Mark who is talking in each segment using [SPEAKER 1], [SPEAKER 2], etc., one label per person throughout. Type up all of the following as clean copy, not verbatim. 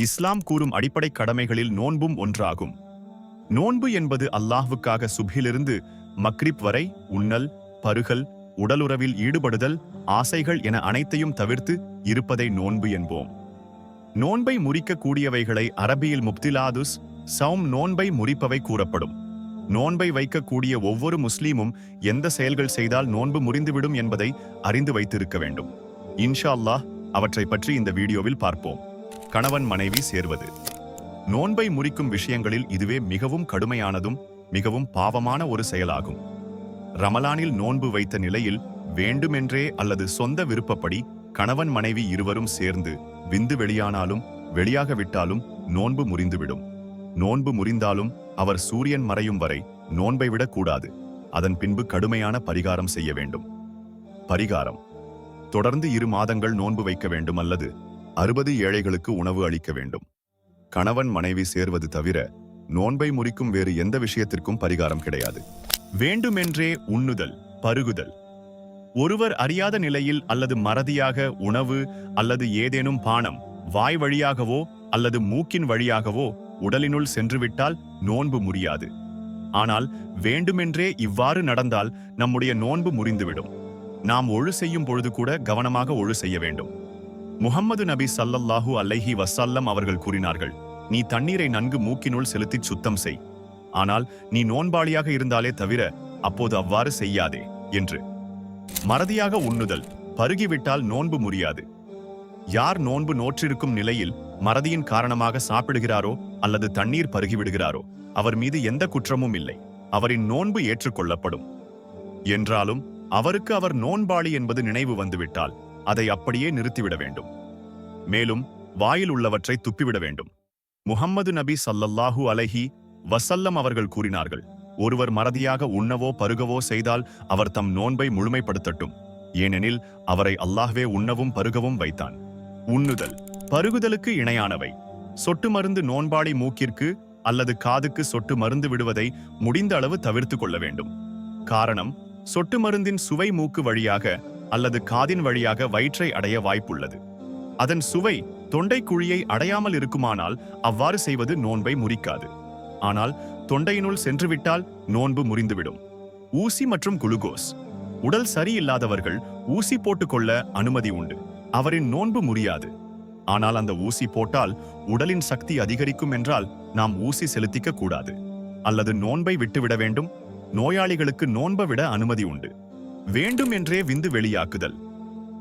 [SPEAKER 1] இஸ்லாம் கூறும் அடிப்படை கடமைகளில் நோன்பும் ஒன்றாகும். நோன்பு என்பது அல்லாஹ்வுக்காக சுப்ஹிலிருந்து மக்ரிப் வரை உண்ணல், பருகல், உடலுறவில் ஈடுபடுதல், ஆசைகள் என அனைத்தையும் தவிர்த்து இருப்பதை நோன்பு என்போம். நோன்பை முறிக்கக்கூடியவைகளை அரபியில் முப்திலாதுஸ் சௌம் நோன்பை முறிப்பவை கூறப்படும். நோன்பை வைக்கக்கூடிய ஒவ்வொரு முஸ்லீமும் எந்த செயல்கள் செய்தால் நோன்பு முறிந்துவிடும் என்பதை அறிந்து வைத்திருக்க வேண்டும். இன்ஷா அல்லாஹ் அவற்றை பற்றி இந்த வீடியோவில் பார்ப்போம். கணவன் மனைவி சேர்வது. நோன்பை முறிக்கும் விஷயங்களில் இதுவே மிகவும் கடுமையானதும் மிகவும் பாவமான ஒரு செயலாகும். ரமலானில் நோன்பு வைத்த நிலையில் வேண்டுமென்றே அல்லது சொந்த விருப்பப்படி கணவன் மனைவி இருவரும் சேர்ந்து விந்து வெளியானாலும் வெளியாக விட்டாலும் நோன்பு முறிந்துவிடும். நோன்பு முறிந்தாலும் அவர் சூரியன் மறையும் வரை நோன்பை விடக்கூடாது. அதன் பின்பு கடுமையான பரிகாரம் செய்ய வேண்டும். பரிகாரம்: தொடர்ந்து 2 மாதங்கள் நோன்பு வைக்க வேண்டும் அல்லது 60 ஏழைகளுக்கு உணவு அளிக்க வேண்டும். கணவன் மனைவி சேர்வது தவிர நோன்பை முறிக்கும் வேறு எந்த விஷயத்திற்கும் பரிகாரம் கிடையாது. வேண்டுமென்றே உண்ணுதல், பருகுதல். ஒருவர் அறியாத நிலையில் அல்லது மறதியாக உணவு அல்லது ஏதேனும் பானம் வாய் வழியாகவோ அல்லது மூக்கின் வழியாகவோ உடலினுள் சென்றுவிட்டால் நோன்பு முறியாது. ஆனால் வேண்டுமென்றே இவ்வாறு நடந்தால் நம்முடைய நோன்பு முறிந்துவிடும். நாம் ஒழு செய்யும் பொழுது கூட கவனமாக ஒழு செய்ய வேண்டும். முஹம்மது நபி ஸல்லல்லாஹு அலைஹி வஸல்லம் அவர்கள் கூறினார்கள், நீ தண்ணீரை நன்கு மூக்கினுள் செலுத்தி சுத்தம் செய். ஆனால் நீ நோன்பாளியாக இருந்தாலே தவிர அப்போது அவ்வாறு செய்யாதே என்று. மறதியாக உண்ணுதல், பருகிவிட்டால் நோன்பு முறியாது. யார் நோன்பு நோற்றிருக்கும் நிலையில் மறதியின் காரணமாக சாப்பிடுகிறாரோ அல்லது தண்ணீர் பருகிவிடுகிறாரோ அவர் மீது எந்த குற்றமும் இல்லை. அவரின் நோன்பு ஏற்றுக்கொள்ளப்படும். என்றாலும் அவருக்கு அவர் நோன்பாளி என்பது நினைவு வந்துவிட்டால் அதை அப்படியே நிறுத்திவிட வேண்டும். மேலும் வாயில் உள்ளவற்றை துப்பிவிட வேண்டும். முஹம்மது நபி ஸல்லல்லாஹு அலைஹி வஸல்லம் அவர்கள் கூறினார்கள், ஒருவர் மறதியாக உண்ணவோ பருகவோ செய்தால் அவர் தம் நோன்பை முழுமைப்படுத்தட்டும். ஏனெனில் அவரை அல்லாஹ்வே உண்ணவும் பருகவும் வைத்தான். உண்ணுதல், பருகுதலுக்கு இணையானவை. சொட்டு மருந்து நோன்பாளி மூக்கிற்கு அல்லது காதுக்கு சொட்டு மருந்து விடுவதை முடிந்த அளவு தவிர்த்து கொள்ள வேண்டும். காரணம், சொட்டு மருந்தின் சுவை மூக்கு வழியாக அல்லது காதின் வழியாக வயிற்றை அடைய வாய்ப்புள்ளது. அதன் சுவை தொண்டை குழியை அடையாமல் இருக்குமானால் அவ்வாறு செய்வது நோன்பை முறிக்காது. ஆனால் தொண்டையினுள் சென்றுவிட்டால் நோன்பு முறிந்துவிடும். ஊசி மற்றும் குளுகோஸ். உடல் சரியில்லாதவர்கள் ஊசி போட்டுக்கொள்ள அனுமதி உண்டு. அவரின் நோன்பு முறியாது. ஆனால் அந்த ஊசி போட்டால் உடலின் சக்தி அதிகரிக்கும் என்றால் நாம் ஊசி செலுத்திக்க கூடாது. அல்லது நோன்பை விட்டுவிட வேண்டும். நோயாளிகளுக்கு நோன்பை விட அனுமதி உண்டு. வேண்டும் என்றே விந்து வெளியாக்குதல்.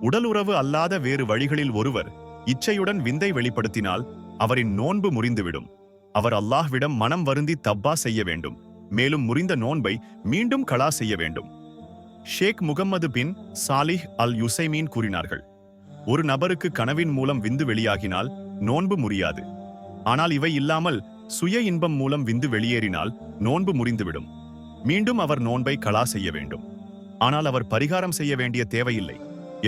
[SPEAKER 1] உடல் உறவு அல்லாத வேறு வழிகளில் ஒருவர் இச்சையுடன் விந்தை வெளிப்படுத்தினால் அவரின் நோன்பு முறிந்துவிடும். அவர் அல்லாஹ்விடம் மனம் வருந்தி தப்பா செய்ய வேண்டும். மேலும் முறிந்த நோன்பை மீண்டும் கலா செய்ய வேண்டும். ஷேக் முகம்மது பின் சாலிஹ் அல் யுசைமீன் கூறினார்கள், ஒரு நபருக்கு கனவின் மூலம் விந்து வெளியாகினால் நோன்பு முறியாது. ஆனால் இவை இல்லாமல் சுய இன்பம் மூலம் விந்து வெளியேறினால் நோன்பு முறிந்துவிடும். மீண்டும் அவர் நோன்பை கலா செய்ய வேண்டும். ஆனால் அவர் பரிகாரம் செய்ய வேண்டிய தேவையில்லை.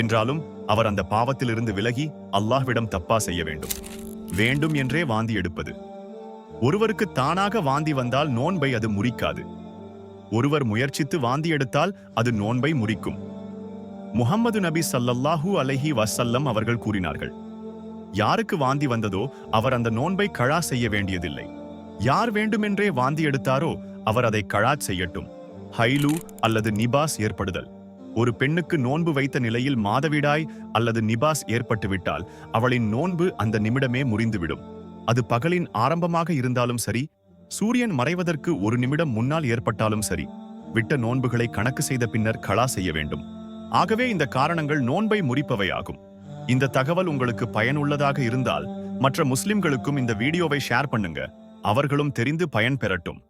[SPEAKER 1] என்றாலும் அவர் அந்த பாவத்திலிருந்து விலகி அல்லாஹ்விடம் தப்பா செய்ய வேண்டும். வேண்டும் என்றே வாந்தி எடுப்பது. ஒருவருக்கு தானாக வாந்தி வந்தால் நோன்பை அது முறிக்காது. ஒருவர் முயற்சித்து வாந்தி எடுத்தால் அது நோன்பை முறிக்கும். முஹம்மது நபி ஸல்லல்லாஹு அலைஹி வஸல்லம் அவர்கள் கூறினார்கள், யாருக்கு வாந்தி வந்ததோ அவர் அந்த நோன்பை கழா செய்ய வேண்டியதில்லை. யார் வேண்டுமென்றே வாந்தி எடுத்தாரோ அவர் அதை கழா செய்யட்டும். ஹைலு அல்லது நிபாஸ் ஏற்படுதல். ஒரு பெண்ணுக்கு நோன்பு வைத்த நிலையில் மாதவிடாய் அல்லது நிபாஸ் ஏற்பட்டுவிட்டால் அவளின் நோன்பு அந்த நிமிடமே முறிந்துவிடும். அது பகலின் ஆரம்பமாக இருந்தாலும் சரி, சூரியன் மறைவதற்கு 1 நிமிடம் முன்னால் ஏற்பட்டாலும் சரி, விட்ட நோன்புகளை கணக்கு செய்த பின்னர் கலா செய்ய வேண்டும். ஆகவே இந்த காரணங்கள் நோன்பை முறிப்பவையாகும். இந்த தகவல் உங்களுக்கு பயனுள்ளதாக இருந்தால் மற்ற முஸ்லிம்களுக்கும் இந்த வீடியோவை ஷேர் பண்ணுங்க. அவர்களும் தெரிந்து பயன் பெறட்டும்.